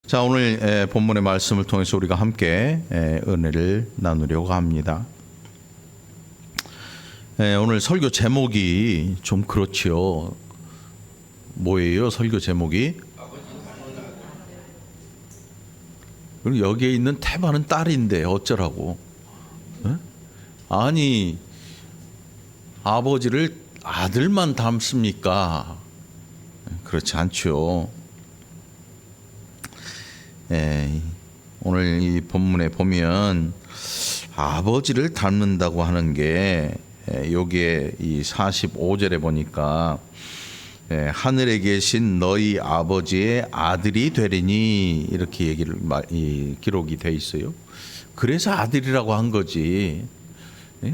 자, 오늘 본문의 말씀을 통해서 우리가 함께 은혜를 나누려고 합니다. 오늘 설교 제목이 좀 그렇지요. 뭐예요? 설교 제목이? 그리고 여기에 있는 태바는 딸인데 어쩌라고? 아니, 아버지를 아들만 닮습니까? 그렇지 않죠. 오늘 이 본문에 보면 아버지를 닮는다고 하는 게 여기에 이 45절에 보니까 하늘에 계신 너희 아버지의 아들이 되리니 이렇게 기록이 돼 있어요. 그래서 아들이라고 한 거지.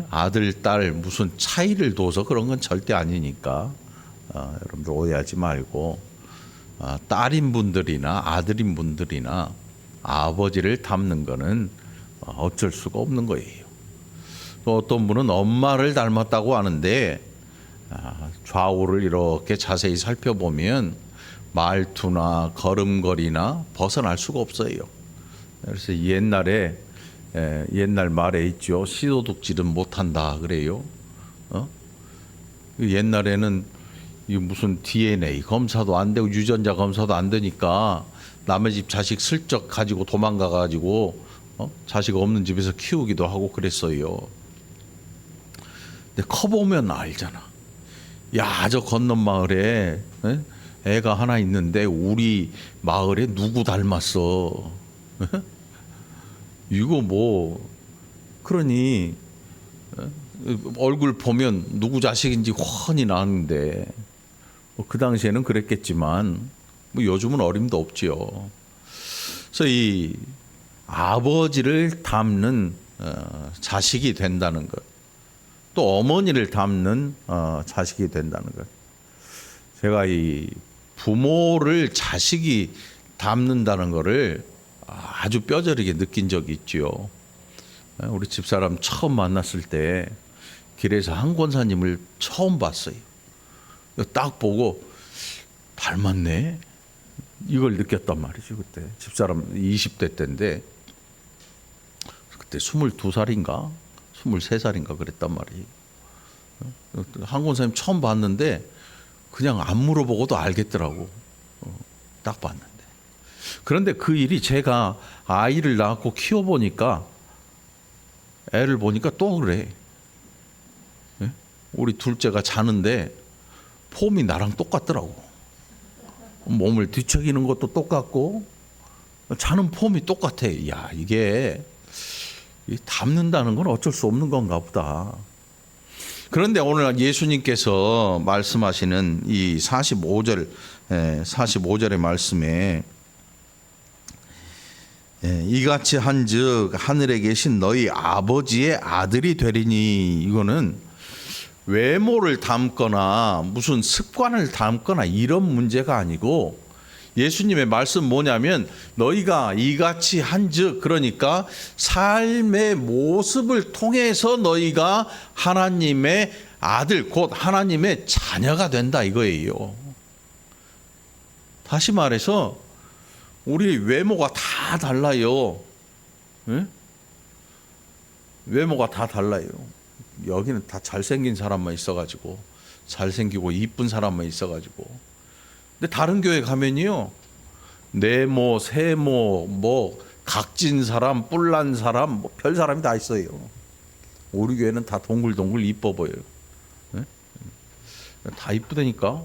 아들, 딸 무슨 차이를 둬서 그런 건 절대 아니니까 여러분들 오해하지 말고 딸인 분들이나 아들인 분들이나 아버지를 닮는 거는 어쩔 수가 없는 거예요. 또 어떤 분은 엄마를 닮았다고 하는데 좌우를 이렇게 자세히 살펴보면 말투나 걸음걸이나 벗어날 수가 없어요. 그래서 옛날 말에 있죠. 시도둑질은 못한다 그래요. 옛날에는 이 무슨 DNA 검사도 안 되고 유전자 검사도 안 되니까 남의 집 자식 슬쩍 가지고 도망가 가지고 자식 없는 집에서 키우기도 하고 그랬어요. 근데 커 보면 알잖아. 야, 저 건넌 마을에 애가 하나 있는데 우리 마을에 누구 닮았어? 이거 뭐 그러니 얼굴 보면 누구 자식인지 훤히 나는데 그 당시에는 그랬겠지만 요즘은 어림도 없지요. 그래서 이 아버지를 닮는 자식이 된다는 것, 또 어머니를 닮는 자식이 된다는 것. 제가 이 부모를 자식이 닮는다는 것을 아주 뼈저리게 느낀 적이 있지요. 우리 집사람 처음 만났을 때 길에서 한 권사님을 처음 봤어요. 딱 보고 닮았네 이걸 느꼈단 말이죠. 그때 집사람 20대 때인데 그때 22살인가 23살인가 그랬단 말이에요. 한 권사님 처음 봤는데 그냥 안 물어보고도 알겠더라고. 딱 봤는데. 그런데 그 일이 제가 아이를 낳고 키워보니까 애를 보니까 또 그래. 우리 둘째가 자는데 폼이 나랑 똑같더라고. 몸을 뒤척이는 것도 똑같고 자는 폼이 똑같아. 야, 이게 닮는다는 건 어쩔 수 없는 건가 보다. 그런데 오늘 예수님께서 말씀하시는 이 45절의 말씀에 이같이 한즉 하늘에 계신 너희 아버지의 아들이 되리니, 이거는 외모를 닮거나 무슨 습관을 닮거나 이런 문제가 아니고 예수님의 말씀 뭐냐면 너희가 이같이 한즉, 그러니까 삶의 모습을 통해서 너희가 하나님의 아들 곧 하나님의 자녀가 된다 이거예요. 다시 말해서 우리 외모가 다 달라요. 네? 외모가 다 달라요. 여기는 다 잘생긴 사람만 있어가지고, 잘생기고 이쁜 사람만 있어가지고. 근데 다른 교회 가면요, 네모, 세모, 뭐 각진 사람, 뿔난 사람, 뭐 별 사람이 다 있어요. 우리 교회는 다 동글동글 이뻐 보여요. 네? 다 이쁘다니까.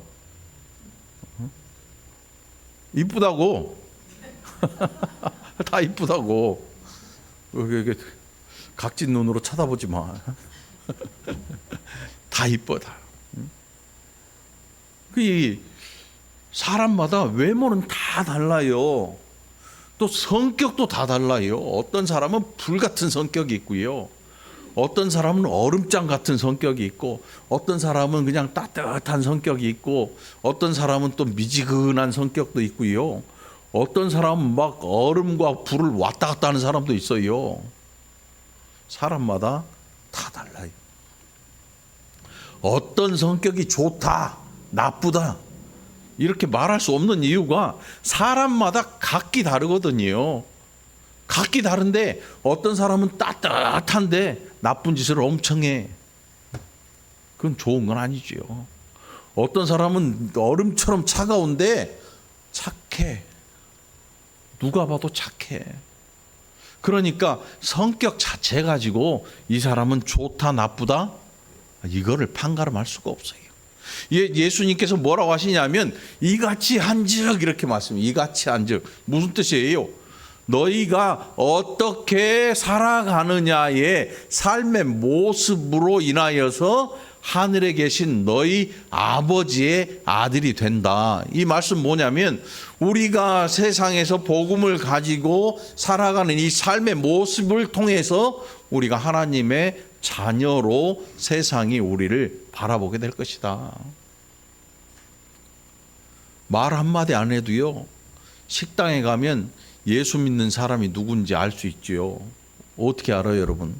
이쁘다고. 다 이쁘다고. 각진 눈으로 쳐다보지 마. 다 이뻐 다. 그 사람마다 외모는 다 달라요. 또 성격도 다 달라요. 어떤 사람은 불 같은 성격이 있고요. 어떤 사람은 얼음장 같은 성격이 있고, 어떤 사람은 그냥 따뜻한 성격이 있고, 어떤 사람은 또 미지근한 성격도 있고요. 어떤 사람은 막 얼음과 불을 왔다 갔다 하는 사람도 있어요. 사람마다 다 달라요. 어떤 성격이 좋다, 나쁘다, 이렇게 말할 수 없는 이유가 사람마다 각기 다르거든요. 각기 다른데 어떤 사람은 따뜻한데 나쁜 짓을 엄청 해. 그건 좋은 건 아니지요. 어떤 사람은 얼음처럼 차가운데 착해. 누가 봐도 착해. 그러니까 성격 자체 가지고 이 사람은 좋다 나쁘다 이거를 판가름할 수가 없어요. 예수님께서 뭐라고 하시냐면 이같이 한즉 이렇게 말씀해요. 이같이 한즉 무슨 뜻이에요? 너희가 어떻게 살아가느냐의 삶의 모습으로 인하여서 하늘에 계신 너희 아버지의 아들이 된다. 이 말씀 뭐냐면 우리가 세상에서 복음을 가지고 살아가는 이 삶의 모습을 통해서 우리가 하나님의 자녀로 세상이 우리를 바라보게 될 것이다. 말 한마디 안 해도요, 식당에 가면 예수 믿는 사람이 누군지 알 수 있지요. 어떻게 알아요, 여러분?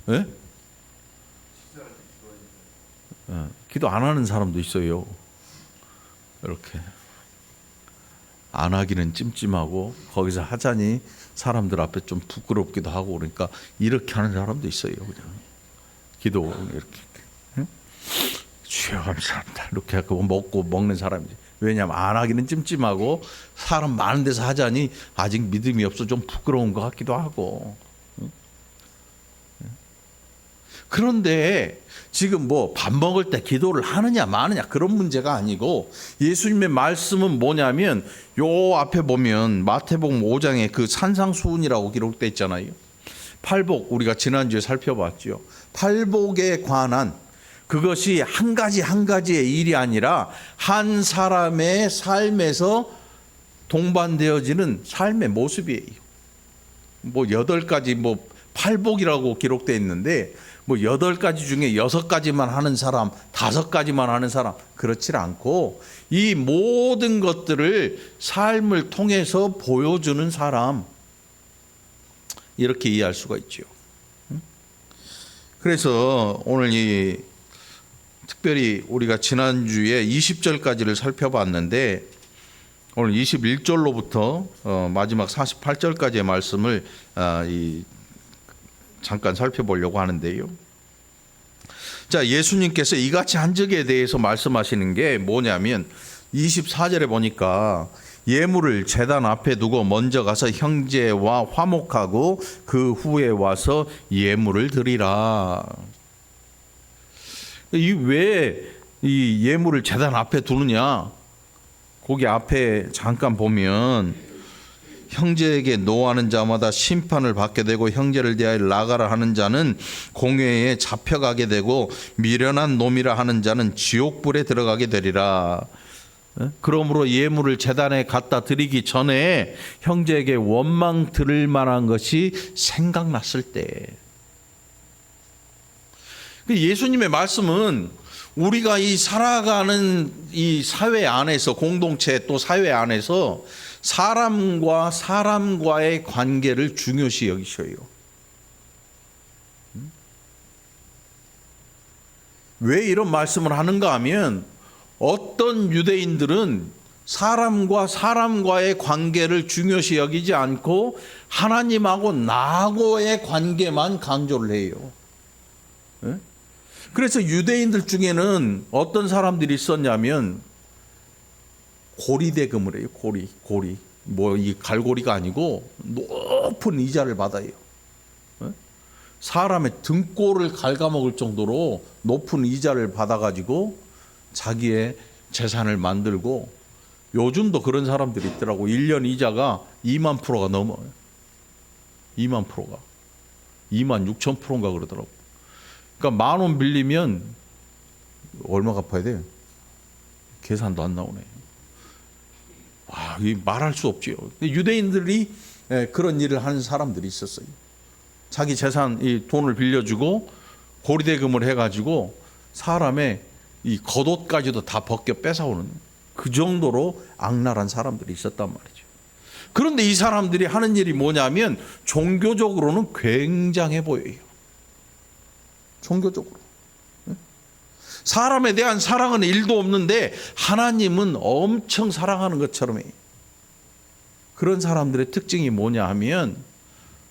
예? 기도 안 하는 사람도 있어요. 이렇게 안 하기는 찜찜하고 거기서 하자니 사람들 앞에 좀 부끄럽기도 하고 그러니까 이렇게 하는 사람도 있어요. 그냥 기도 이렇게 주여 감사합니다 이렇게 하고 먹고 먹는 사람이지. 왜냐하면 안 하기는 찜찜하고 사람 많은 데서 하자니 아직 믿음이 없어 좀 부끄러운 것 같기도 하고. 그런데 지금 뭐 밥 먹을 때 기도를 하느냐 마느냐 그런 문제가 아니고 예수님의 말씀은 뭐냐면 요 앞에 보면 마태복음 5장에 그 산상수훈이라고 기록되어 있잖아요. 팔복 우리가 지난주에 살펴봤죠. 팔복에 관한 그것이 한 가지 한 가지의 일이 아니라 한 사람의 삶에서 동반되어지는 삶의 모습이에요. 뭐 8가지 뭐 팔복이라고 기록되어 있는데 뭐 8가지 중에 6가지만 하는 사람, 5가지만 하는 사람 그렇지 않고 이 모든 것들을 삶을 통해서 보여주는 사람 이렇게 이해할 수가 있죠. 그래서 오늘 이 특별히 우리가 지난주에 20절까지를 살펴봤는데 오늘 21절로부터 마지막 48절까지의 말씀을 잠깐 살펴보려고 하는데요. 자, 예수님께서 이같이 한적에 대해서 말씀하시는 게 뭐냐면 24절에 보니까 예물을 제단 앞에 두고 먼저 가서 형제와 화목하고 그 후에 와서 예물을 드리라. 왜 이 예물을 제단 앞에 두느냐? 거기 앞에 잠깐 보면 형제에게 노하는 자마다 심판을 받게 되고 형제를 대하여 나가라 하는 자는 공회에 잡혀가게 되고 미련한 놈이라 하는 자는 지옥불에 들어가게 되리라. 그러므로 예물을 제단에 갖다 드리기 전에 형제에게 원망 들을 만한 것이 생각났을 때. 예수님의 말씀은 우리가 이 살아가는 이 사회 안에서 공동체 또 사회 안에서 사람과 사람과의 관계를 중요시 여기셔요. 왜 이런 말씀을 하는가 하면 어떤 유대인들은 사람과 사람과의 관계를 중요시 여기지 않고 하나님하고 나하고의 관계만 강조를 해요. 그래서 유대인들 중에는 어떤 사람들이 있었냐면 고리대금을 해요. 고리. 뭐 이 갈고리가 아니고 높은 이자를 받아요. 사람의 등골을 갉아먹을 정도로 높은 이자를 받아가지고 자기의 재산을 만들고 요즘도 그런 사람들이 있더라고. 1년 이자가 2만 프로가 넘어요. 2만 프로가. 2만 6천 프로인가 그러더라고. 그러니까 10,000원 빌리면 얼마 갚아야 돼요? 계산도 안 나오네. 와, 이 말할 수 없지요. 유대인들이 그런 일을 하는 사람들이 있었어요. 자기 재산, 이 돈을 빌려주고 고리대금을 해가지고 사람의 이 겉옷까지도 다 벗겨 뺏어오는 그 정도로 악랄한 사람들이 있었단 말이죠. 그런데 이 사람들이 하는 일이 뭐냐면 종교적으로는 굉장해 보여요. 종교적으로. 사람에 대한 사랑은 1도 없는데 하나님은 엄청 사랑하는 것처럼 해요. 그런 사람들의 특징이 뭐냐 하면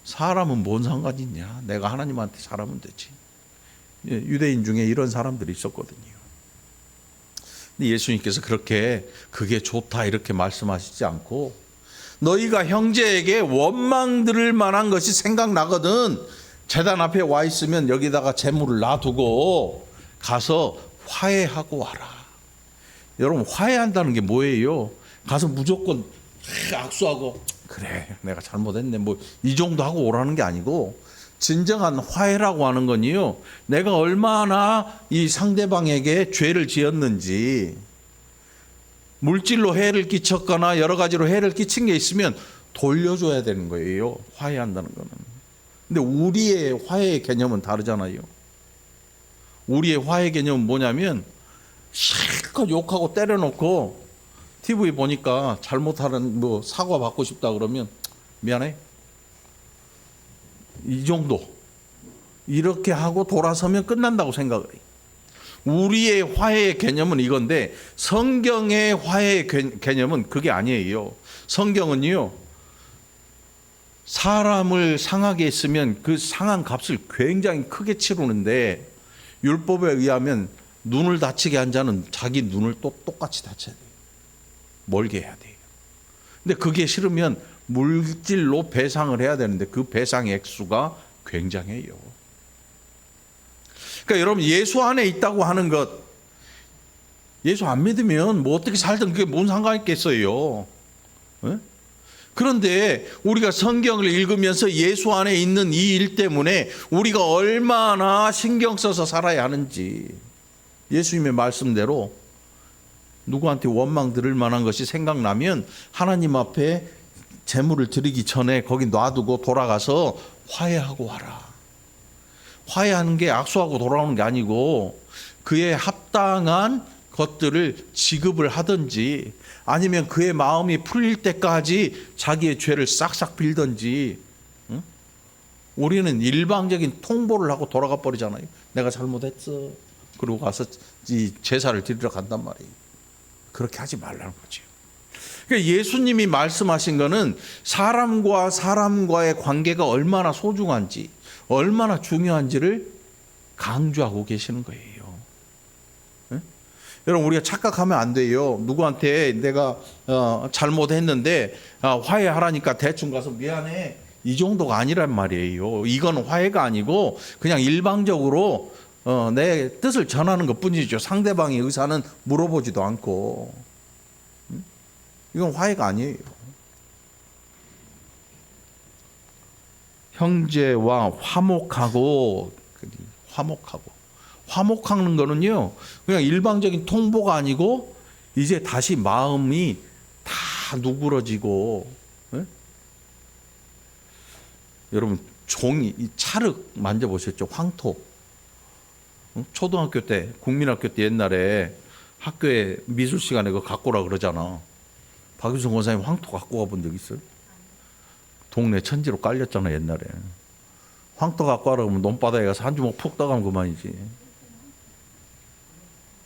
사람은 뭔 상관이 있냐. 내가 하나님한테 잘하면 되지. 유대인 중에 이런 사람들이 있었거든요. 근데 예수님께서 그렇게 그게 좋다 이렇게 말씀하시지 않고 너희가 형제에게 원망 들을 만한 것이 생각나거든 제단 앞에 와 있으면 여기다가 재물을 놔두고 가서 화해하고 와라. 여러분 화해한다는 게 뭐예요? 가서 무조건 악수하고 그래 내가 잘못했네 뭐 이 정도 하고 오라는 게 아니고 진정한 화해라고 하는 건요. 내가 얼마나 이 상대방에게 죄를 지었는지 물질로 해를 끼쳤거나 여러 가지로 해를 끼친 게 있으면 돌려줘야 되는 거예요. 화해한다는 거는. 근데 우리의 화해의 개념은 다르잖아요. 우리의 화해 개념은 뭐냐면 실컷 욕하고 때려놓고 TV 보니까 잘못하는 뭐 사과 받고 싶다 그러면 미안해. 이 정도. 이렇게 하고 돌아서면 끝난다고 생각을 해요. 우리의 화해의 개념은 이건데 성경의 화해의 개념은 그게 아니에요. 성경은요. 사람을 상하게 했으면 그 상한 값을 굉장히 크게 치르는데 율법에 의하면 눈을 다치게 한 자는 자기 눈을 또 똑같이 다쳐야 돼요. 멀게 해야 돼요. 근데 그게 싫으면 물질로 배상을 해야 되는데 그 배상의 액수가 굉장해요. 그러니까 여러분 예수 안에 있다고 하는 것 예수 안 믿으면 뭐 어떻게 살든 그게 뭔 상관이 있겠어요. 네? 그런데 우리가 성경을 읽으면서 예수 안에 있는 이 일 때문에 우리가 얼마나 신경 써서 살아야 하는지 예수님의 말씀대로 누구한테 원망 들을 만한 것이 생각나면 하나님 앞에 제물을 드리기 전에 거기 놔두고 돌아가서 화해하고 와라. 화해하는 게 악수하고 돌아오는 게 아니고 그에 합당한 것들을 지급을 하든지 아니면 그의 마음이 풀릴 때까지 자기의 죄를 싹싹 빌든지. 응? 우리는 일방적인 통보를 하고 돌아가 버리잖아요. 내가 잘못했어. 그러고 가서 이 제사를 드리러 간단 말이에요. 그렇게 하지 말라는 거죠. 그러니까 예수님이 말씀하신 거는 사람과 사람과의 관계가 얼마나 소중한지 얼마나 중요한지를 강조하고 계시는 거예요. 네? 여러분 우리가 착각하면 안 돼요. 누구한테 내가 잘못했는데 화해하라니까 대충 가서 미안해 이 정도가 아니란 말이에요. 이건 화해가 아니고 그냥 일방적으로 내 뜻을 전하는 것뿐이죠. 상대방의 의사는 물어보지도 않고. 이건 화해가 아니에요. 형제와 화목하고 화목하는 거는요 그냥 일방적인 통보가 아니고 이제 다시 마음이 다 누그러지고. 네? 여러분 종이 이 찰흙 만져보셨죠? 황토. 초등학교 때 국민학교 때 옛날에 학교에 미술 시간에 그거 갖고 오라 그러잖아. 박유성 권사님 황토 갖고 가본 적 있어요? 동네 천지로 깔렸잖아 옛날에. 황토 갖고 와라 그러면 논바닥에 가서 한 주먹 푹 떠가면 그만이지.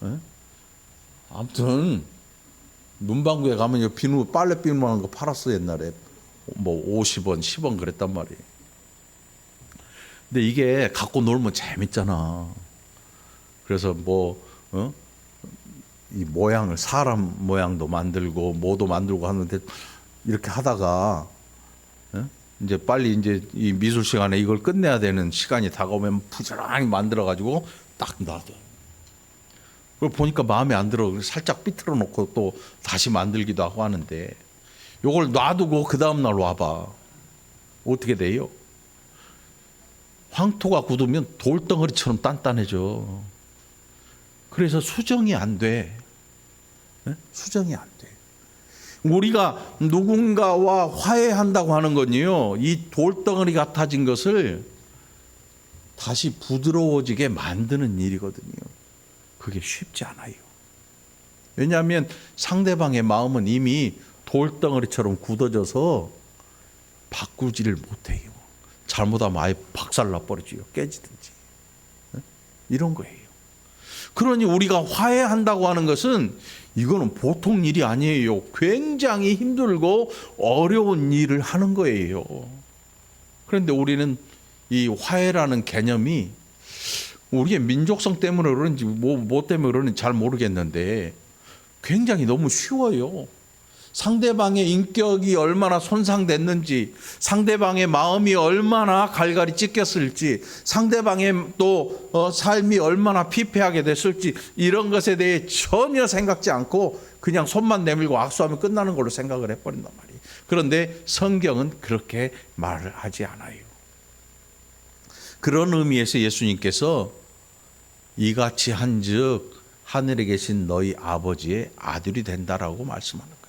네? 아무튼 문방구에 가면 비누 빨래 비누하는 거 팔았어 옛날에. 뭐 50원 10원 그랬단 말이에요. 근데 이게 갖고 놀면 재밌잖아. 그래서 이 모양을 사람 모양도 만들고 뭐도 만들고 하는데 이렇게 하다가 이제 빨리 이제 이 미술 시간에 이걸 끝내야 되는 시간이 다가오면 부지런히 만들어 가지고 딱 놔둬. 그걸 보니까 마음에 안 들어. 살짝 삐뚤어 놓고 또 다시 만들기도 하고 하는데 요걸 놔두고 그 다음 날 와봐. 어떻게 돼요? 황토가 굳으면 돌덩어리처럼 단단해져. 그래서 수정이 안 돼. 네? 수정이 안 돼. 우리가 누군가와 화해한다고 하는 건요, 이 돌덩어리 같아진 것을 다시 부드러워지게 만드는 일이거든요. 그게 쉽지 않아요. 왜냐하면 상대방의 마음은 이미 돌덩어리처럼 굳어져서 바꾸지를 못해요. 잘못하면 아예 박살나 버리지요. 깨지든지. 네? 이런 거예요. 그러니 우리가 화해한다고 하는 것은 이거는 보통 일이 아니에요. 굉장히 힘들고 어려운 일을 하는 거예요. 그런데 우리는 이 화해라는 개념이 우리의 민족성 때문에 그런지 뭐 때문에 그런지 잘 모르겠는데 굉장히 너무 쉬워요. 상대방의 인격이 얼마나 손상됐는지, 상대방의 마음이 얼마나 갈갈이 찢겼을지, 상대방의 또 삶이 얼마나 피폐하게 됐을지 이런 것에 대해 전혀 생각지 않고 그냥 손만 내밀고 악수하면 끝나는 걸로 생각을 해버린단 말이에요. 그런데 성경은 그렇게 말을 하지 않아요. 그런 의미에서 예수님께서 이같이 한즉 하늘에 계신 너희 아버지의 아들이 된다라고 말씀하는 거예요.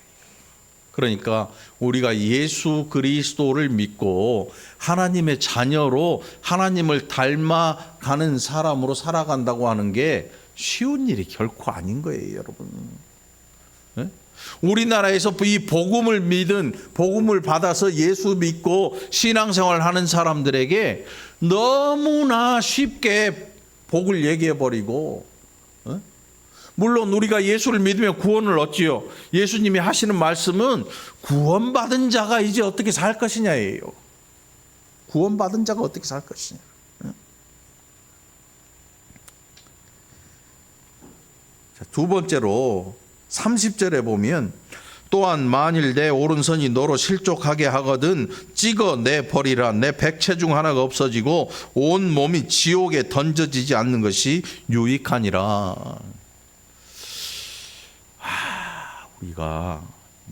그러니까 우리가 예수 그리스도를 믿고 하나님의 자녀로 하나님을 닮아가는 사람으로 살아간다고 하는 게 쉬운 일이 결코 아닌 거예요, 여러분. 네? 우리나라에서 이 복음을 믿은, 복음을 받아서 예수 믿고 신앙생활 하는 사람들에게 너무나 쉽게 복을 얘기해 버리고, 물론 우리가 예수를 믿으면 구원을 얻지요. 예수님이 하시는 말씀은 구원받은 자가 이제 어떻게 살 것이냐예요. 구원받은 자가 어떻게 살 것이냐. 두 번째로 30절에 보면 또한 만일 내 오른손이 너로 실족하게 하거든 찍어내 버리라. 내 백체 중 하나가 없어지고 온 몸이 지옥에 던져지지 않는 것이 유익하니라. 우리가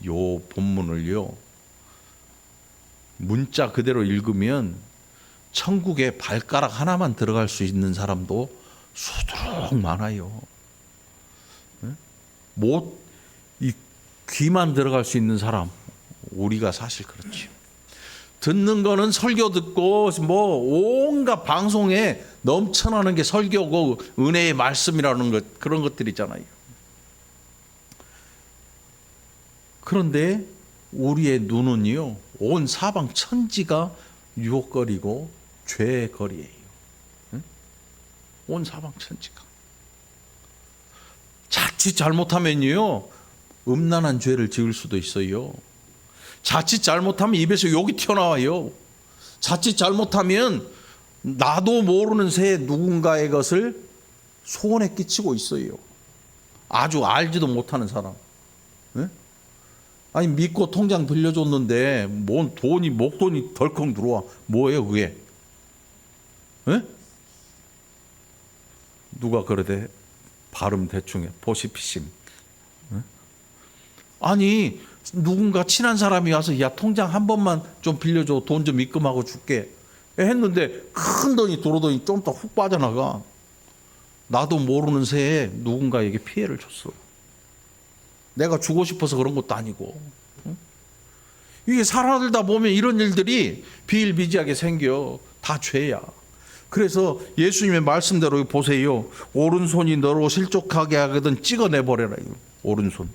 요 본문을요 문자 그대로 읽으면 천국에 발가락 하나만 들어갈 수 있는 사람도 수두룩 많아요. 이 귀만 들어갈 수 있는 사람, 우리가 사실 그렇죠. 듣는 거는 설교 듣고 뭐 온갖 방송에 넘쳐나는 게 설교고 은혜의 말씀이라는 것, 그런 것들 있잖아요. 그런데 우리의 눈은요 온 사방 천지가 유혹거리고 죄의 거리예요. 온 사방 천지가. 자칫 잘못하면요 음란한 죄를 지을 수도 있어요. 자칫 잘못하면 입에서 욕이 튀어나와요. 자칫 잘못하면 나도 모르는 새에 누군가의 것을 소원에 끼치고 있어요. 아주 알지도 못하는 사람. 아니 믿고 통장 빌려줬는데 뭔 돈이 목돈이 덜컥 들어와. 뭐예요 그게? 누가 그러대? 발음 대충 해. 보시피심. 아니 누군가 친한 사람이 와서 야 통장 한 번만 좀 빌려줘. 돈 좀 입금하고 줄게 했는데 큰 돈이 도로돈이 좀 더 훅 빠져나가. 나도 모르는 새에 누군가에게 피해를 줬어. 내가 주고 싶어서 그런 것도 아니고. 이게 살아들다 보면 이런 일들이 비일비재하게 생겨. 다 죄야. 그래서 예수님의 말씀대로 보세요. 오른손이 너로 실족하게 하거든 찍어내버려라. 오른손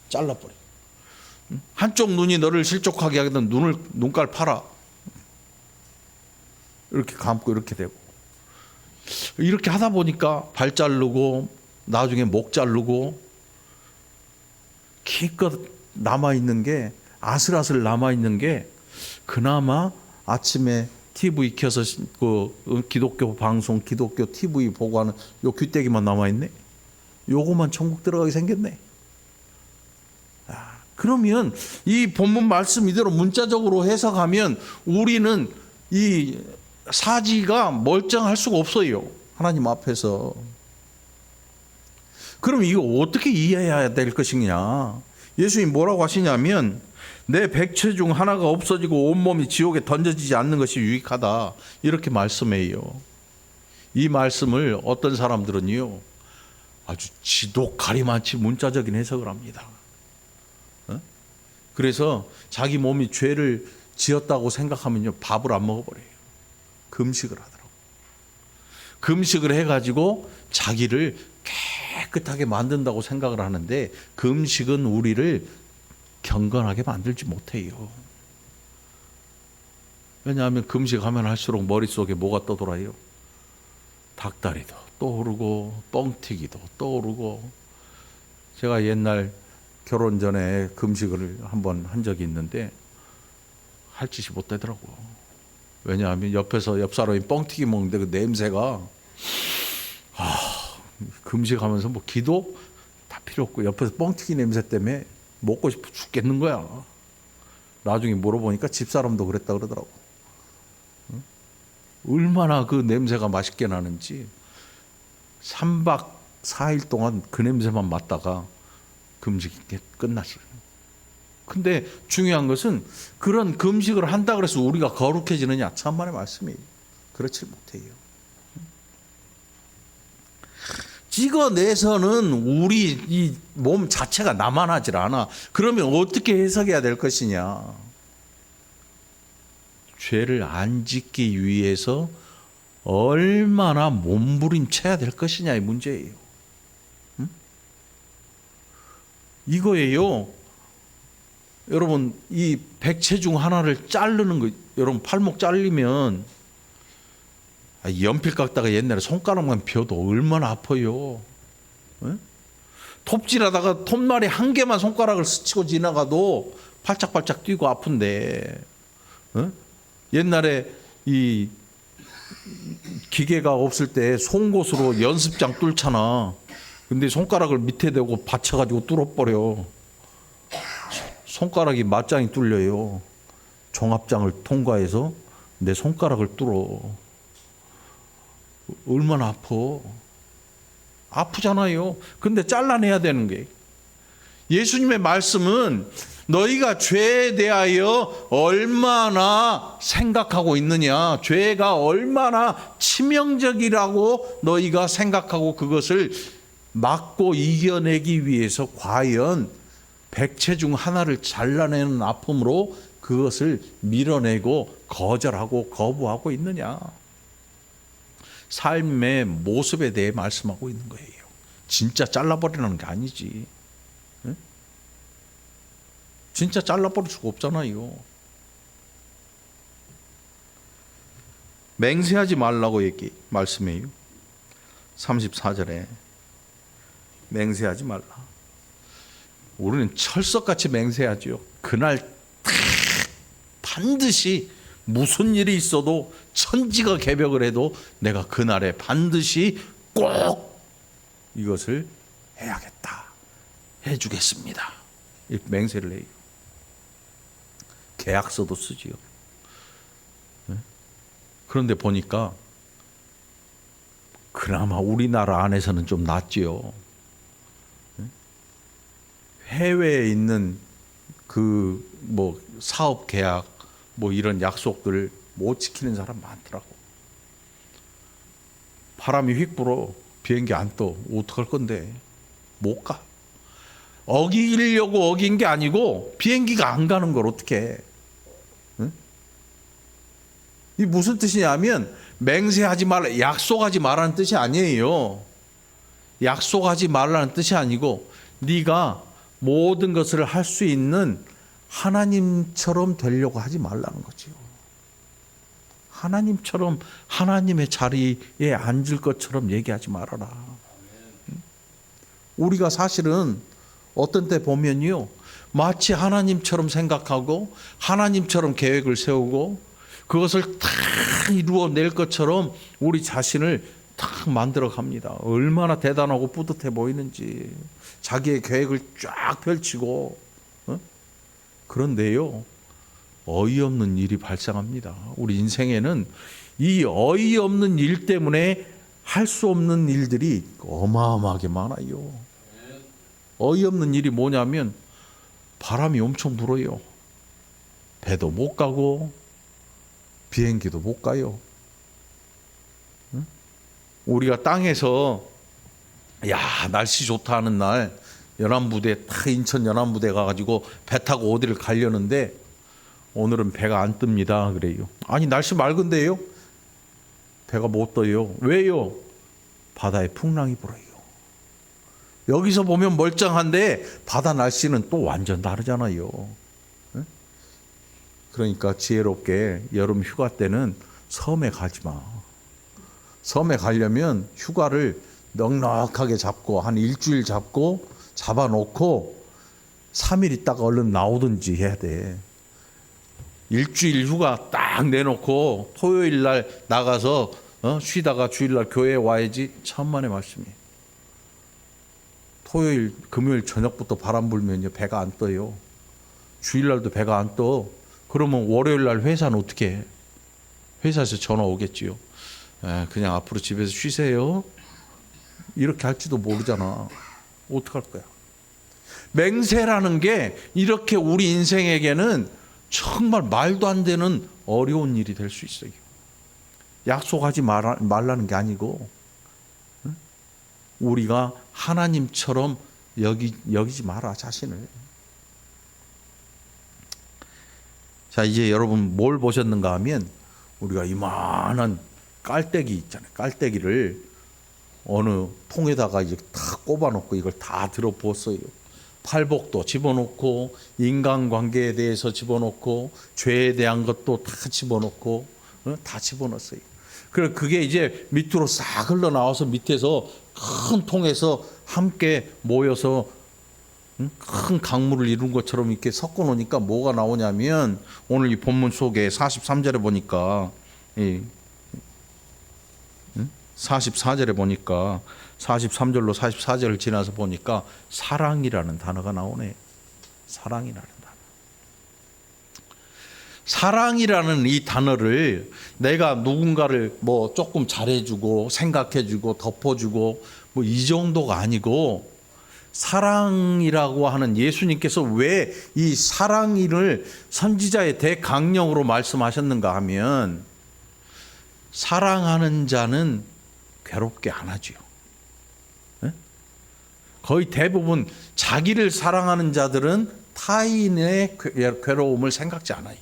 잘라버려. 한쪽 눈이 너를 실족하게 하거든 눈깔 팔아. 이렇게 감고 이렇게 되고. 이렇게 하다 보니까 발 자르고 나중에 목 자르고 기껏 남아있는 게 아슬아슬 남아있는 게 그나마 아침에 TV 켜서 그 기독교 방송 기독교 TV 보고 하는 요 귀때기만 남아있네. 요거만 천국 들어가게 생겼네. 그러면 이 본문 말씀 이대로 문자적으로 해석하면 우리는 이 사지가 멀쩡할 수가 없어요. 하나님 앞에서. 그럼 이거 어떻게 이해해야 될 것이냐? 예수님이 뭐라고 하시냐면 내 백체 중 하나가 없어지고 온몸이 지옥에 던져지지 않는 것이 유익하다. 이렇게 말씀해요. 이 말씀을 어떤 사람들은요 아주 지독하리만치 문자적인 해석을 합니다. 그래서 자기 몸이 죄를 지었다고 생각하면요 밥을 안 먹어버려요. 금식을 하더라고요. 금식을 해가지고 자기를 깨끗하게 만든다고 생각을 하는데 금식은 우리를 경건하게 만들지 못해요. 왜냐하면 금식하면 할수록 머릿속에 뭐가 떠돌아요? 닭다리도 떠오르고 뻥튀기도 떠오르고. 제가 옛날 결혼 전에 금식을 한번 한 적이 있는데 할 짓이 못 되더라고요. 왜냐하면 옆에서 옆 사람이 뻥튀기 먹는데 그 냄새가 금식하면서 뭐 기도 다 필요 없고 옆에서 뻥튀기 냄새 때문에 먹고 싶어 죽겠는 거야. 나중에 물어보니까 집사람도 그랬다 그러더라고. 얼마나 그 냄새가 맛있게 나는지 3박 4일 동안 그 냄새만 맡다가 금식이 끝났어요. 근데 중요한 것은 그런 금식을 한다 그래서 우리가 거룩해지느냐? 참만의 말씀이에요. 그렇지 못해요. 찍어내서는 우리 이 몸 자체가 나만하질 않아. 그러면 어떻게 해석해야 될 것이냐? 죄를 안 짓기 위해서 얼마나 몸부림쳐야 될 것이냐의 문제예요. 응? 이거예요. 여러분, 이 백체 중 하나를 자르는 거, 여러분 팔목 잘리면 연필 깎다가 옛날에 손가락만 벼도 얼마나 아파요. 응? 톱질하다가 톱날이 한 개만 손가락을 스치고 지나가도 팔짝팔짝 뛰고 아픈데, 응? 옛날에 이 기계가 없을 때 송곳으로 연습장 뚫잖아. 근데 손가락을 밑에 대고 받쳐가지고 뚫어버려. 손가락이 맞장이 뚫려요. 종합장을 통과해서 내 손가락을 뚫어. 얼마나 아파. 아프잖아요. 근데 잘라내야 되는 게, 예수님의 말씀은 너희가 죄에 대하여 얼마나 생각하고 있느냐, 죄가 얼마나 치명적이라고 너희가 생각하고 그것을 막고 이겨내기 위해서 과연 백체 중 하나를 잘라내는 아픔으로 그것을 밀어내고 거절하고 거부하고 있느냐. 삶의 모습에 대해 말씀하고 있는 거예요. 진짜 잘라버리는 게 아니지. 네? 진짜 잘라버릴 수가 없잖아요. 맹세하지 말라고 말씀해요. 34절에 맹세하지 말라. 우리는 철석같이 맹세하죠. 그날 반드시 무슨 일이 있어도 천지가 개벽을 해도 내가 그날에 반드시 꼭 이것을 해야겠다, 해주겠습니다, 이 맹세를 해요. 계약서도 쓰지요. 그런데 보니까 그나마 우리나라 안에서는 좀 낫지요. 해외에 있는 그 뭐 사업 계약 뭐 이런 약속들 못 지키는 사람 많더라고. 바람이 휙 불어 비행기 안 떠. 어떡할 건데? 못 가. 어기려고 어긴 게 아니고 비행기가 안 가는 걸 어떻게 해? 응? 이 무슨 뜻이냐면 맹세하지 말라, 약속하지 말라는 뜻이 아니에요. 약속하지 말라는 뜻이 아니고 네가 모든 것을 할 수 있는 하나님처럼 되려고 하지 말라는 거죠. 하나님처럼 하나님의 자리에 앉을 것처럼 얘기하지 말아라. 우리가 사실은 어떤 때 보면요, 마치 하나님처럼 생각하고 하나님처럼 계획을 세우고 그것을 다 이루어낼 것처럼 우리 자신을 딱 만들어 갑니다. 얼마나 대단하고 뿌듯해 보이는지. 자기의 계획을 쫙 펼치고. 그런데요, 어이없는 일이 발생합니다. 우리 인생에는 이 어이없는 일 때문에 할 수 없는 일들이 어마어마하게 많아요. 어이없는 일이 뭐냐면 바람이 엄청 불어요. 배도 못 가고 비행기도 못 가요. 우리가 땅에서 야 날씨 좋다 하는 날 연안부대 딱 인천 연안부대 가가지고 배 타고 어디를 가려는데 오늘은 배가 안 뜹니다 그래요. 아니 날씨 맑은데요? 배가 못 떠요. 왜요? 바다에 풍랑이 불어요. 여기서 보면 멀쩡한데 바다 날씨는 또 완전 다르잖아요. 그러니까 지혜롭게 여름 휴가 때는 섬에 가지 마. 섬에 가려면 휴가를 넉넉하게 잡고 한 일주일 잡아놓고 3일 있다가 얼른 나오든지 해야 돼. 일주일 휴가 딱 내놓고 토요일 날 나가서 쉬다가 주일날 교회에 와야지. 천만의 말씀이에요. 토요일 금요일 저녁부터 바람 불면 배가 안 떠요. 주일날도 배가 안 떠. 그러면 월요일날 회사는 어떻게 해? 회사에서 전화 오겠지요. 그냥 앞으로 집에서 쉬세요. 이렇게 할지도 모르잖아. 어떡할 거야. 맹세라는 게 이렇게 우리 인생에게는 정말 말도 안 되는 어려운 일이 될 수 있어요. 약속하지 말라는 게 아니고 우리가 하나님처럼 여기지 마라, 자신을. 자, 이제 여러분 뭘 보셨는가 하면 우리가 이만한 깔때기 있잖아요. 깔때기를 어느 통에다가 이제 다 꼽아놓고 이걸 다 들어부었어요. 팔복도 집어넣고 인간관계에 대해서 집어넣고 죄에 대한 것도 다 집어넣고 다 집어넣었어요. 그래서 그게 이제 밑으로 싹 흘러나와서 밑에서 큰 통에서 함께 모여서 큰 강물을 이룬 것처럼 이렇게 섞어 놓으니까 뭐가 나오냐면 오늘 이 본문 속에 43절에 보니까 44절에 보니까 43절로 44절을 지나서 보니까 사랑이라는 단어가 나오네. 사랑이라는 단어. 사랑이라는 이 단어를 내가 누군가를 뭐 조금 잘해주고 생각해주고 덮어주고 뭐 이 정도가 아니고 사랑이라고 하는 예수님께서 왜 이 사랑을 선지자의 대강령으로 말씀하셨는가 하면 사랑하는 자는 괴롭게 안 하지요. 거의 대부분 자기를 사랑하는 자들은 타인의 괴로움을 생각지 않아요.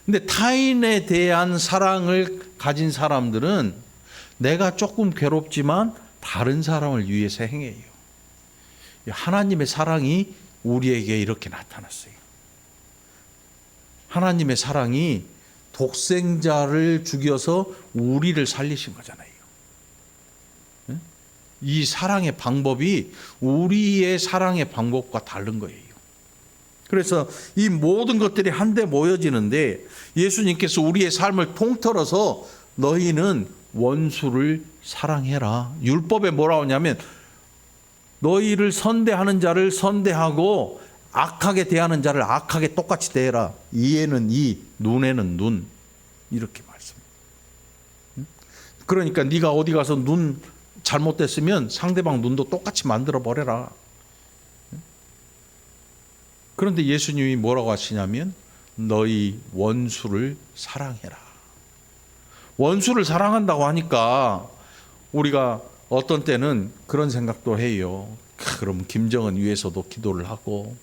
근데 타인에 대한 사랑을 가진 사람들은 내가 조금 괴롭지만 다른 사람을 위해서 행해요. 하나님의 사랑이 우리에게 이렇게 나타났어요. 하나님의 사랑이 독생자를 죽여서 우리를 살리신 거잖아요. 이 사랑의 방법이 우리의 사랑의 방법과 다른 거예요. 그래서 이 모든 것들이 한데 모여지는데 예수님께서 우리의 삶을 통틀어서 너희는 원수를 사랑해라. 율법에 뭐라고 하냐면 너희를 선대하는 자를 선대하고 악하게 대하는 자를 악하게 똑같이 대해라. 이에는 이, 눈에는 눈. 이렇게 말씀. 그러니까 네가 어디 가서 눈 잘못됐으면 상대방 눈도 똑같이 만들어 버려라. 그런데 예수님이 뭐라고 하시냐면 너희 원수를 사랑해라. 원수를 사랑한다고 하니까 우리가 어떤 때는 그런 생각도 해요. 그럼 김정은 위해서도 기도를 하고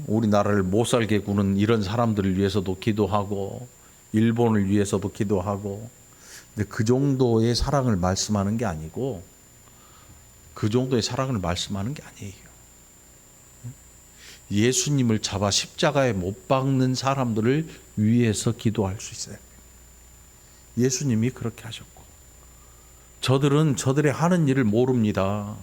우리나라를 못 살게 구는 이런 사람들을 위해서도 기도하고 일본을 위해서도 기도하고. 근데 그 정도의 사랑을 말씀하는 게 아니고 그 정도의 사랑을 말씀하는 게 아니에요. 예수님을 잡아 십자가에 못 박는 사람들을 위해서 기도할 수 있어요. 예수님이 그렇게 하셨고 저들은 저들의 하는 일을 모릅니다.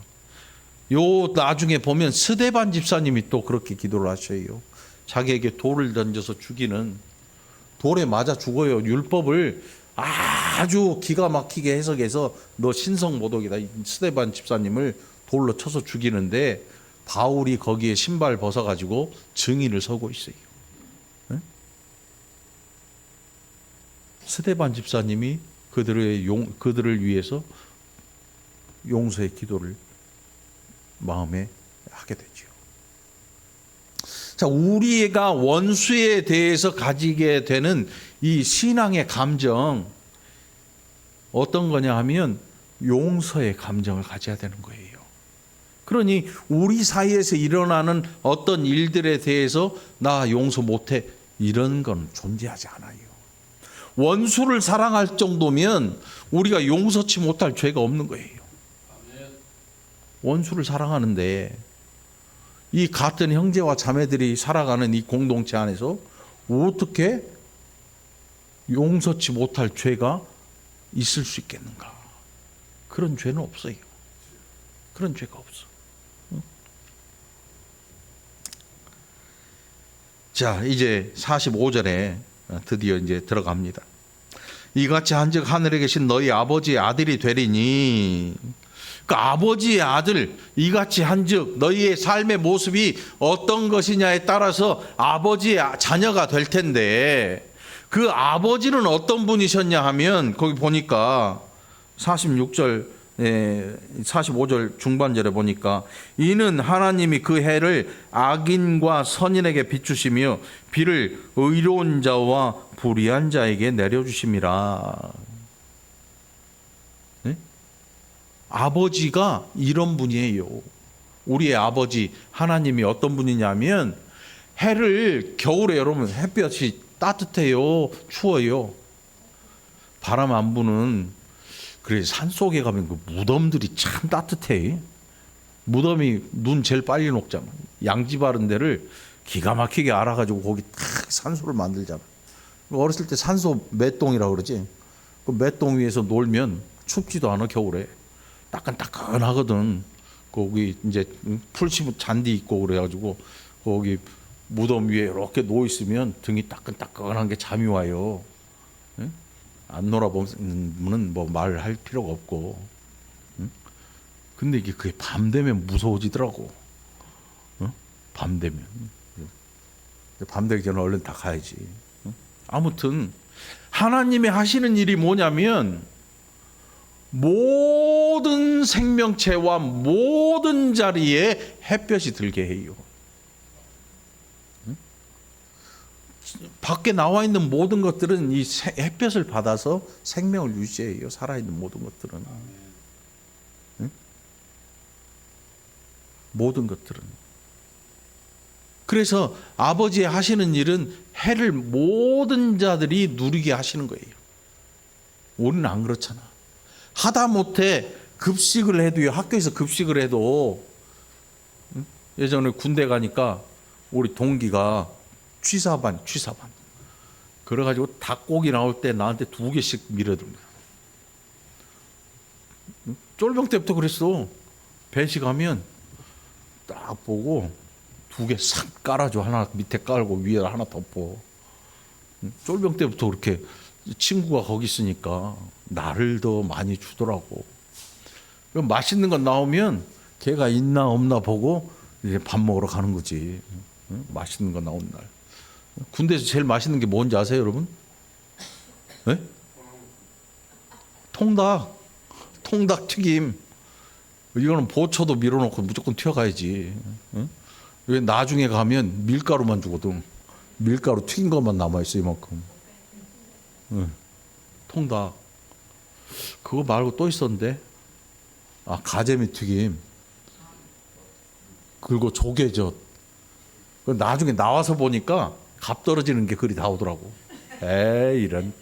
요 나중에 보면 스데반 집사님이 또 그렇게 기도를 하셔요. 자기에게 돌을 던져서 죽이는, 돌에 맞아 죽어요. 율법을 아주 기가 막히게 해석해서 너 신성모독이다. 스데반 집사님을 돌로 쳐서 죽이는데 바울이 거기에 신발 벗어가지고 증인을 서고 있어요. 스데반 집사님이 그들을 위해서 용서의 기도를 마음에 하게 되죠. 자, 우리가 원수에 대해서 가지게 되는 이 신앙의 감정 어떤 거냐 하면 용서의 감정을 가져야 되는 거예요. 그러니 우리 사이에서 일어나는 어떤 일들에 대해서 나 용서 못해 이런 건 존재하지 않아요. 원수를 사랑할 정도면 우리가 용서치 못할 죄가 없는 거예요. 원수를 사랑하는데 이 같은 형제와 자매들이 살아가는 이 공동체 안에서 어떻게 용서치 못할 죄가 있을 수 있겠는가? 그런 죄는 없어요. 그런 죄가 없어. 자, 이제 45절에 드디어 이제 들어갑니다. 이같이 한즉 하늘에 계신 너희 아버지의 아들이 되리니, 그 아버지의 아들, 이같이 한즉 너희의 삶의 모습이 어떤 것이냐에 따라서 아버지의 자녀가 될 텐데, 그 아버지는 어떤 분이셨냐 하면 거기 보니까 45절 중반절에 보니까 이는 하나님이 그 해를 악인과 선인에게 비추시며 비를 의로운 자와 불의한 자에게 내려주심이라. 네? 아버지가 이런 분이에요. 우리의 아버지 하나님이 어떤 분이냐면, 해를 겨울에 여러분 햇볕이 따뜻해요, 추워요? 바람 안 부는, 그래 산속에 가면 그 무덤들이 참 따뜻해. 무덤이 눈 제일 빨리 녹잖아. 양지 바른 데를 기가 막히게 알아가지고 거기 탁 산소를 만들잖아. 어렸을 때 산소 맷동이라고 그러지. 그 맷동 위에서 놀면 춥지도 않아. 겨울에 따끈따끈하거든. 거기 이제 풀심 잔디 있고 그래가지고 거기 무덤 위에 이렇게 누워 있으면 등이 따끈따끈한 게 잠이 와요. 응? 안 놀아보면 뭐 말할 필요가 없고. 응? 근데 이게 그게 밤 되면 무서워지더라고. 응? 밤 되면. 밤 되기 전에 얼른 다 가야지. 응? 아무튼 하나님이 하시는 일이 뭐냐면, 모든 생명체와 모든 자리에 햇볕이 들게 해요. 밖에 나와 있는 모든 것들은 이 햇볕을 받아서 생명을 유지해요. 살아있는 모든 것들은. 응? 모든 것들은. 그래서 아버지 하시는 일은 해를 모든 자들이 누리게 하시는 거예요. 우리는 안 그렇잖아. 하다못해 급식을 해도요, 학교에서 급식을 해도, 예전에 군대 가니까 우리 동기가 취사반. 그래가지고 닭고기 나올 때 나한테 2개씩 밀어줍니다. 쫄병 때부터 그랬어. 배식하면 딱 보고 2개 싹 깔아줘. 하나 밑에 깔고 위에 하나 덮어. 쫄병 때부터 그렇게 친구가 거기 있으니까 나를 더 많이 주더라고. 맛있는 거 나오면 걔가 있나 없나 보고 이제 밥 먹으러 가는 거지. 맛있는 거 나온 날. 군대에서 제일 맛있는 게 뭔지 아세요, 여러분? 네? 통닭 튀김. 이거는 보초도 밀어놓고 무조건 튀어가야지. 왜 나중에 가면 밀가루만 주거든. 밀가루 튀긴 것만 남아있어, 이만큼. 통닭. 그거 말고 또 있었는데, 가재미 튀김. 그리고 조개젓. 나중에 나와서 보니까 값 떨어지는 게 그리 나오더라고. 에이, 이런.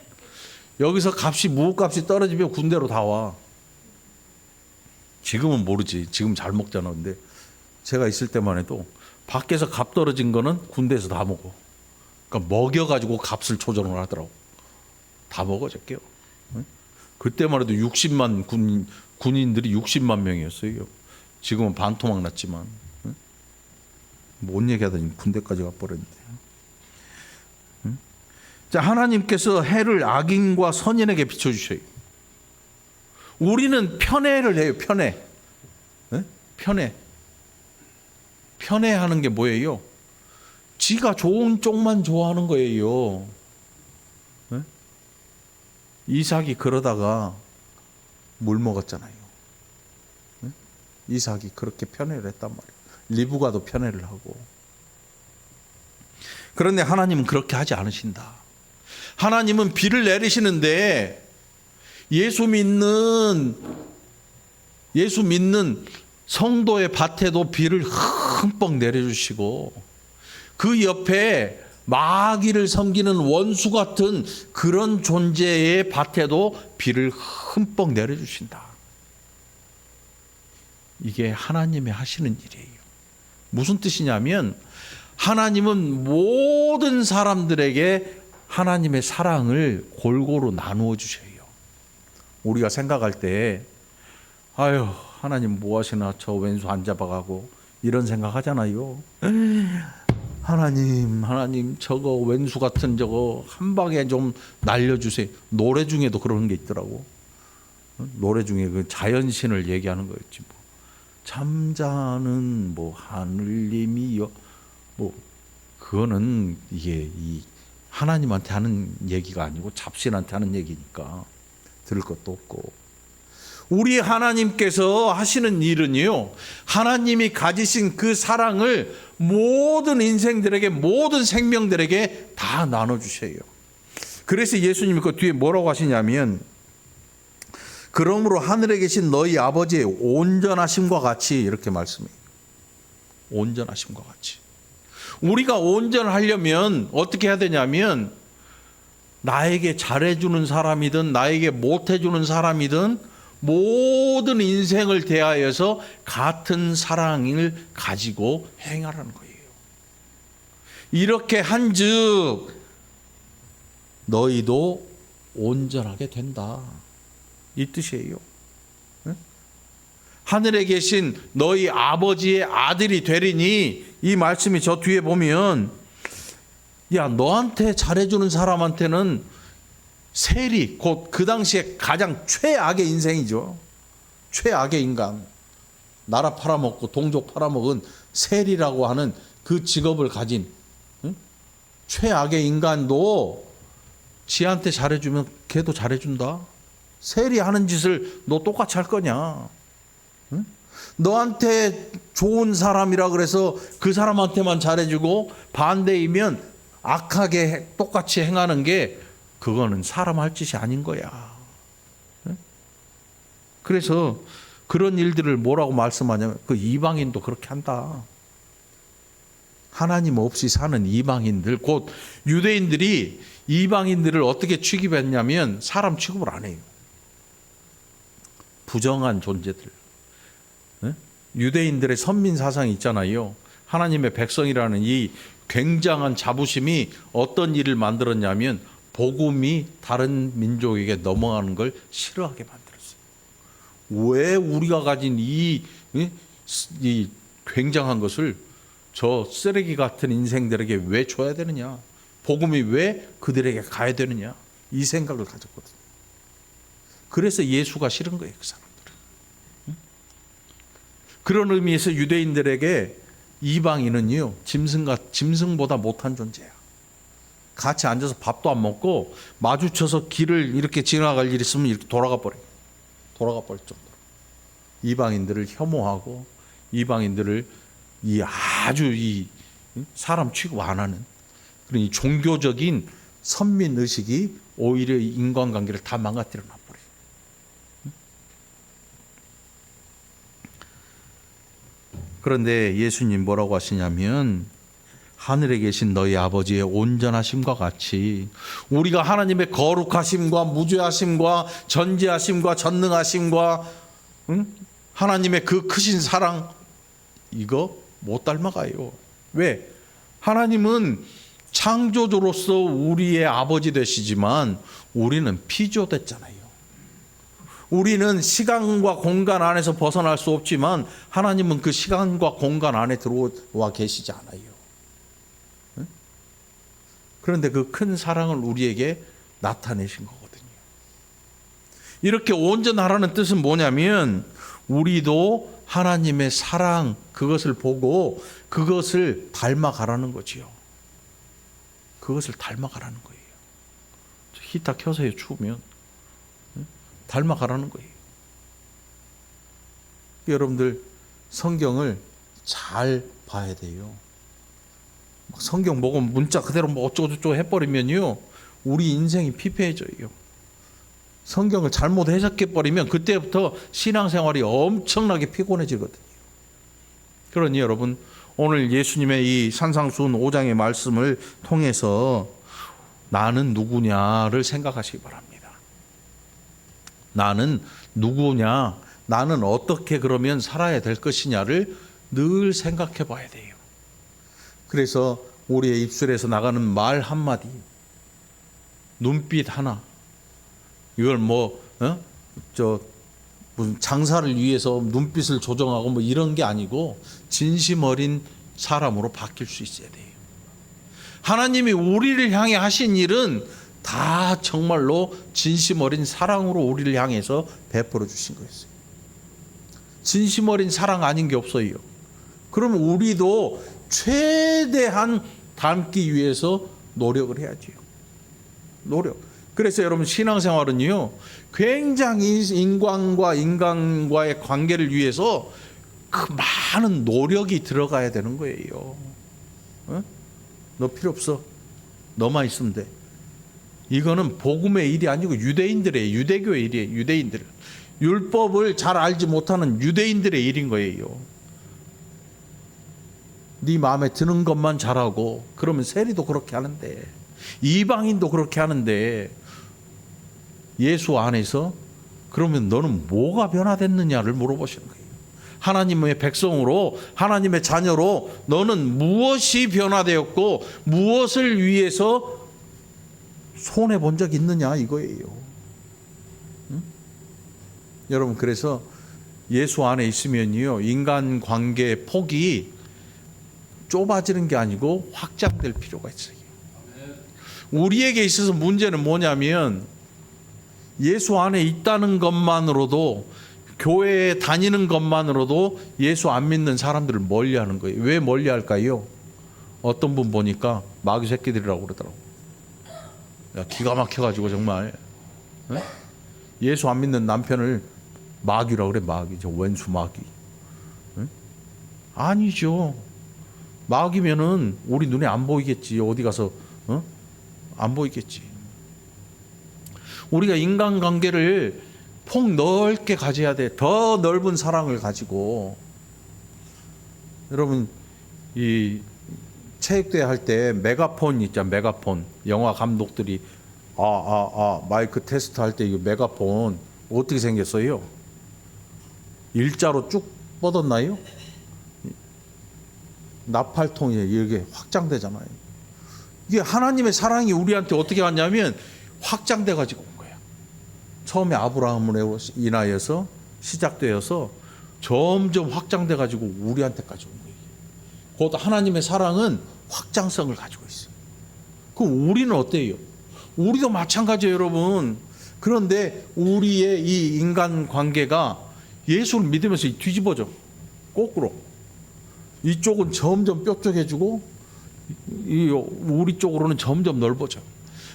여기서 무엇값이 떨어지면 군대로 다 와. 지금은 모르지. 지금 잘 먹잖아. 근데 제가 있을 때만 해도 밖에서 값 떨어진 거는 군대에서 다 먹어. 그러니까 먹여가지고 값을 조정을 하더라고. 다 먹어, 제게요. 그때만 해도 60만 군인들이 60만 명이었어요. 지금은 반토막 났지만. 뭔 얘기하더니 군대까지 가버렸는데. 자, 하나님께서 해를 악인과 선인에게 비춰주셔요. 우리는 편애를 해요. 편애하는 게 뭐예요? 지가 좋은 쪽만 좋아하는 거예요. 이삭이 그러다가 물 먹었잖아요. 이삭이 그렇게 편애를 했단 말이에요. 리브가도 편애를 하고. 그런데 하나님은 그렇게 하지 않으신다. 하나님은 비를 내리시는데 예수 믿는 성도의 밭에도 비를 흠뻑 내려주시고, 그 옆에 마귀를 섬기는 원수 같은 그런 존재의 밭에도 비를 흠뻑 내려주신다. 이게 하나님이 하시는 일이에요. 무슨 뜻이냐면, 하나님은 모든 사람들에게 하나님의 사랑을 골고루 나누어 주셔요. 우리가 생각할 때 아유 하나님 뭐 하시나 저 왼수 안 잡아가고 이런 생각하잖아요. 하나님 저거 왼수 같은 저거 한 방에 좀 날려주세요. 노래 중에도 그런 게 있더라고. 노래 중에 그 자연신을 얘기하는 거였지. 뭐. 잠자는 뭐 하늘님이여 뭐 그거는 이게 이 하나님한테 하는 얘기가 아니고 잡신한테 하는 얘기니까 들을 것도 없고. 우리 하나님께서 하시는 일은요, 하나님이 가지신 그 사랑을 모든 인생들에게, 모든 생명들에게 다 나눠주셔요. 그래서 예수님이 그 뒤에 뭐라고 하시냐면, 그러므로 하늘에 계신 너희 아버지의 온전하심과 같이, 이렇게 말씀해요. 온전하심과 같이. 우리가 온전하려면 어떻게 해야 되냐면, 나에게 잘해주는 사람이든 나에게 못해주는 사람이든 모든 인생을 대하여서 같은 사랑을 가지고 행하라는 거예요. 이렇게 한즉 너희도 온전하게 된다, 이 뜻이에요. 하늘에 계신 너희 아버지의 아들이 되리니, 이 말씀이 저 뒤에 보면 야 너한테 잘해주는 사람한테는 세리, 곧 그 당시에 가장 최악의 인생이죠. 최악의 인간. 나라 팔아먹고 동족 팔아먹은 세리라고 하는 그 직업을 가진 최악의 인간도 지한테 잘해주면 걔도 잘해준다. 세리 하는 짓을 너 똑같이 할 거냐. 너한테 좋은 사람이라 그래서 그 사람한테만 잘해주고 반대이면 악하게 똑같이 행하는 게 그거는 사람 할 짓이 아닌 거야. 그래서 그런 일들을 뭐라고 말씀하냐면 그 이방인도 그렇게 한다. 하나님 없이 사는 이방인들, 곧 유대인들이 이방인들을 어떻게 취급했냐면 사람 취급을 안 해요. 부정한 존재들. 유대인들의 선민 사상이 있잖아요. 하나님의 백성이라는 이 굉장한 자부심이 어떤 일을 만들었냐면 복음이 다른 민족에게 넘어가는 걸 싫어하게 만들었어요. 왜 우리가 가진 이 굉장한 것을 저 쓰레기 같은 인생들에게 왜 줘야 되느냐? 복음이 왜 그들에게 가야 되느냐? 이 생각을 가졌거든요. 그래서 예수가 싫은 거예요, 그 사람들은. 그런 의미에서 유대인들에게 이방인은요, 짐승보다 못한 존재야. 같이 앉아서 밥도 안 먹고 마주쳐서 길을 이렇게 지나갈 일 있으면 이렇게 돌아가 버릴 정도로 이방인들을 혐오하고 이방인들을 아주 사람 취급 안 하는 그런 이 종교적인 선민 의식이 오히려 인간관계를 다 망가뜨려 놔버려요. 그런데 예수님 뭐라고 하시냐면 하늘에 계신 너희 아버지의 온전하심과 같이 우리가 하나님의 거룩하심과 무죄하심과 전지하심과 전능하심과 하나님의 그 크신 사랑 이거 못 닮아가요. 왜? 하나님은 창조주로서 우리의 아버지 되시지만 우리는 피조됐잖아요. 우리는 시간과 공간 안에서 벗어날 수 없지만 하나님은 그 시간과 공간 안에 들어와 계시지 않아요. 그런데 그 큰 사랑을 우리에게 나타내신 거거든요. 이렇게 온전하라는 뜻은 뭐냐면 우리도 하나님의 사랑 그것을 보고 그것을 닮아가라는 거지요. 그것을 닮아가라는 거예요. 히터 켜서요, 추우면. 닮아가라는 거예요. 여러분들 성경을 잘 봐야 돼요. 성경 보고 문자 그대로 뭐 어쩌고저쩌고 해버리면요 우리 인생이 피폐해져요. 성경을 잘못 해석해버리면 그때부터 신앙생활이 엄청나게 피곤해지거든요. 그러니 여러분 오늘 예수님의 이 산상수훈 5장의 말씀을 통해서 나는 누구냐를 생각하시기 바랍니다. 나는 누구냐, 나는 어떻게 그러면 살아야 될 것이냐를 늘 생각해 봐야 돼요. 그래서 우리의 입술에서 나가는 말 한마디, 눈빛 하나, 이걸 무슨 장사를 위해서 눈빛을 조정하고 뭐 이런 게 아니고 진심 어린 사람으로 바뀔 수 있어야 돼요. 하나님이 우리를 향해 하신 일은 다 정말로 진심 어린 사랑으로 우리를 향해서 베풀어 주신 거였어요. 진심 어린 사랑 아닌 게 없어요. 그러면 우리도 최대한 닮기 위해서 노력을 해야죠. 노력. 그래서 여러분 신앙생활은요, 굉장히 인간과의 관계를 위해서 그 많은 노력이 들어가야 되는 거예요. 너 필요 없어. 너만 있으면 돼. 이거는 복음의 일이 아니고 유대인들의, 유대교의 일이에요. 유대인들. 율법을 잘 알지 못하는 유대인들의 일인 거예요. 네 마음에 드는 것만 잘하고, 그러면 세리도 그렇게 하는데, 이방인도 그렇게 하는데, 예수 안에서 그러면 너는 뭐가 변화됐느냐를 물어보시는 거예요. 하나님의 백성으로, 하나님의 자녀로 너는 무엇이 변화되었고 무엇을 위해서 손해 본 적 있느냐 이거예요. 응? 여러분, 그래서 예수 안에 있으면요, 인간관계의 폭이 좁아지는 게 아니고 확장될 필요가 있어요. 우리에게 있어서 문제는 뭐냐면, 예수 안에 있다는 것만으로도, 교회에 다니는 것만으로도 예수 안 믿는 사람들을 멀리하는 거예요. 왜 멀리할까요? 어떤 분 보니까 마귀 새끼들이라고 그러더라고. 야, 기가 막혀가지고 정말, 네? 예수 안 믿는 남편을 마귀라고 그래. 마귀, 저 왼수 마귀. 네? 아니죠. 마귀면은 우리 눈에 안 보이겠지. 어디 가서 안 보이겠지. 우리가 인간관계를 폭 넓게 가져야 돼. 더 넓은 사랑을 가지고. 여러분, 이 체육대회 할 때 메가폰 있잖아. 메가폰. 영화 감독들이 마이크 테스트 할 때 이 메가폰 어떻게 생겼어요? 일자로 쭉 뻗었나요? 나팔통이 이렇게 확장되잖아요. 이게 하나님의 사랑이 우리한테 어떻게 왔냐면 확장돼 가지고 온 거야. 처음에 아브라함으로 인하여서 시작되어서 점점 확장돼 가지고 우리한테까지 온 거예요. 곧 하나님의 사랑은 확장성을 가지고 있어요. 그럼 우리는 어때요? 우리도 마찬가지예요, 여러분. 그런데 우리의 이 인간 관계가 예수를 믿으면서 뒤집어져. 거꾸로. 이쪽은 점점 뾰족해지고 우리 쪽으로는 점점 넓어져.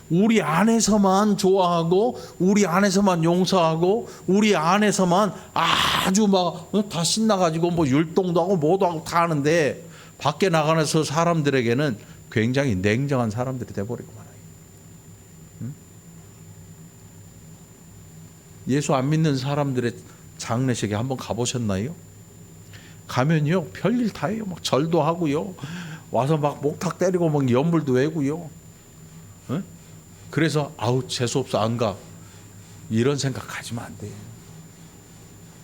우리 안에서만 좋아하고, 우리 안에서만 용서하고, 우리 안에서만 아주 막 다 신나가지고 뭐 율동도 하고 뭐도 하고 다 하는데, 밖에 나가서 사람들에게는 굉장히 냉정한 사람들이 돼버리고 말아요. 응? 예수 안 믿는 사람들의 장례식에 한번 가보셨나요? 가면요, 별일 다 해요. 막 절도 하고요, 와서 막 목탁 때리고 막 연불도 외고요. 응? 그래서 재수없어 안 가, 이런 생각 하시면 안 돼요.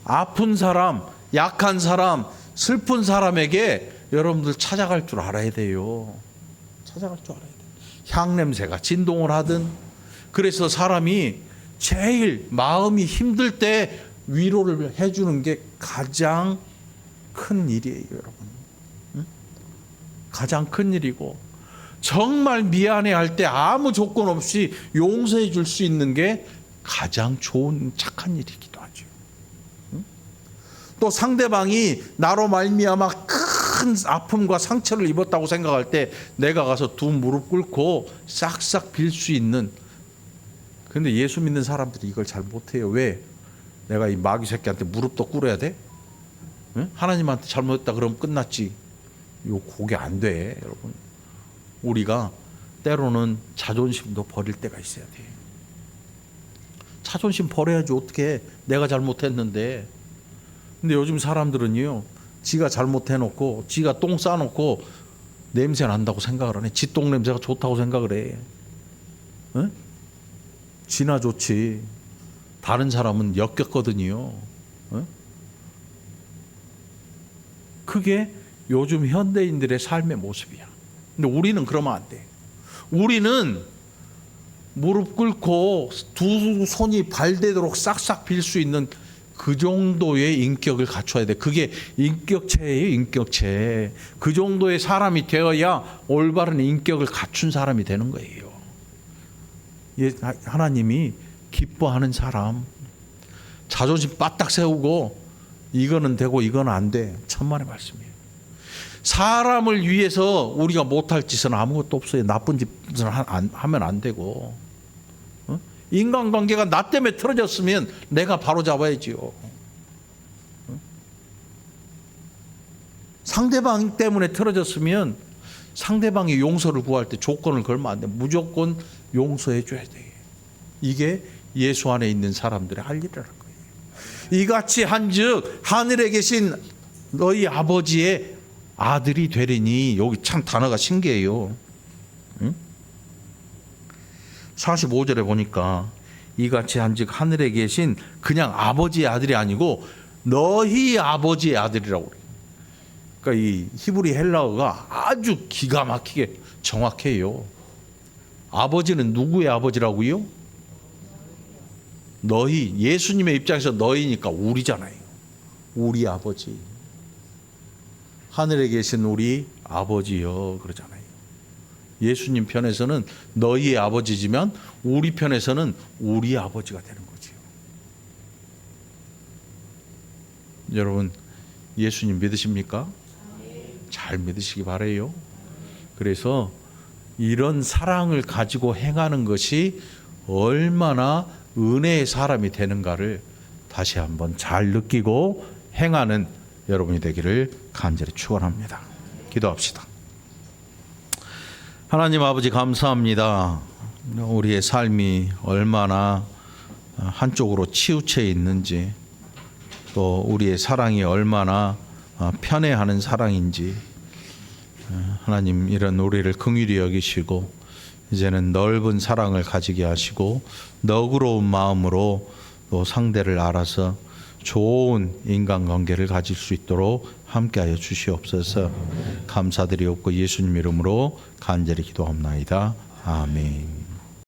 아픈 사람, 약한 사람, 슬픈 사람에게 여러분들 찾아갈 줄 알아야 돼요. 찾아갈 줄 알아야 돼요. 향냄새가 진동을 하든. 그래서 사람이 제일 마음이 힘들 때 위로를 해주는 게 가장 큰 일이에요, 여러분. 응? 가장 큰 일이고, 정말 미안해 할 때 아무 조건 없이 용서해 줄 수 있는 게 가장 좋은 착한 일이기도 하죠. 응? 또 상대방이 나로 말미암아 큰 아픔과 상처를 입었다고 생각할 때 내가 가서 두 무릎 꿇고 싹싹 빌 수 있는. 그런데 예수 믿는 사람들이 이걸 잘 못해요. 왜? 내가 이 마귀 새끼한테 무릎도 꿇어야 돼? 응? 하나님한테 잘못했다 그러면 끝났지. 그게 안 돼, 여러분. 우리가 때로는 자존심도 버릴 때가 있어야 돼. 자존심 버려야지. 어떻게 내가 잘못했는데. 근데 요즘 사람들은요, 지가 잘못해놓고 지가 똥 싸놓고 냄새 난다고 생각을 하네. 지 똥 냄새가 좋다고 생각을 해. 응? 지나 좋지. 다른 사람은 역겹거든요. 응? 그게 요즘 현대인들의 삶의 모습이야. 근데 우리는 그러면 안 돼. 우리는 무릎 꿇고 두 손이 발되도록 싹싹 빌 수 있는 그 정도의 인격을 갖춰야 돼. 그게 인격체예요, 인격체. 그 정도의 사람이 되어야 올바른 인격을 갖춘 사람이 되는 거예요. 하나님이 기뻐하는 사람, 자존심 바닥 세우고 이거는 되고 이건 안 돼. 천만의 말씀이에요. 사람을 위해서 우리가 못할 짓은 아무것도 없어요. 나쁜 짓을 하면 안 되고. 인간관계가 나 때문에 틀어졌으면 내가 바로 잡아야지요. 상대방 때문에 틀어졌으면 상대방이 용서를 구할 때 조건을 걸면 안 돼. 무조건 용서해 줘야 돼. 이게 예수 안에 있는 사람들의 할 일이라는 거예요. 이같이 한즉 하늘에 계신 너희 아버지의 아들이 되리니. 여기 참 단어가 신기해요. 45절에 보니까 이같이 한즉 하늘에 계신 그냥 아버지의 아들이 아니고 너희 아버지의 아들이라고 그래요. 그러니까 이 히브리 헬라어가 아주 기가 막히게 정확해요. 아버지는 누구의 아버지라고요? 너희, 예수님의 입장에서 너희니까 우리잖아요. 우리 아버지. 하늘에 계신 우리 아버지요 그러잖아요. 예수님 편에서는 너희의 아버지지만 우리 편에서는 우리 아버지가 되는 거지요. 여러분 예수님 믿으십니까? 잘 믿으시기 바라요. 그래서 이런 사랑을 가지고 행하는 것이 얼마나 은혜의 사람이 되는가를 다시 한번 잘 느끼고 행하는 여러분이 되기를 간절히 축원합니다. 기도합시다. 하나님 아버지 감사합니다. 우리의 삶이 얼마나 한쪽으로 치우쳐 있는지, 또 우리의 사랑이 얼마나 편애하는 사랑인지, 하나님 이런 우리를 긍휼히 여기시고 이제는 넓은 사랑을 가지게 하시고 너그러운 마음으로 또 상대를 알아서 좋은 인간관계를 가질 수 있도록 함께하여 주시옵소서. 감사드리옵고 예수님 이름으로 간절히 기도합나이다. 아멘.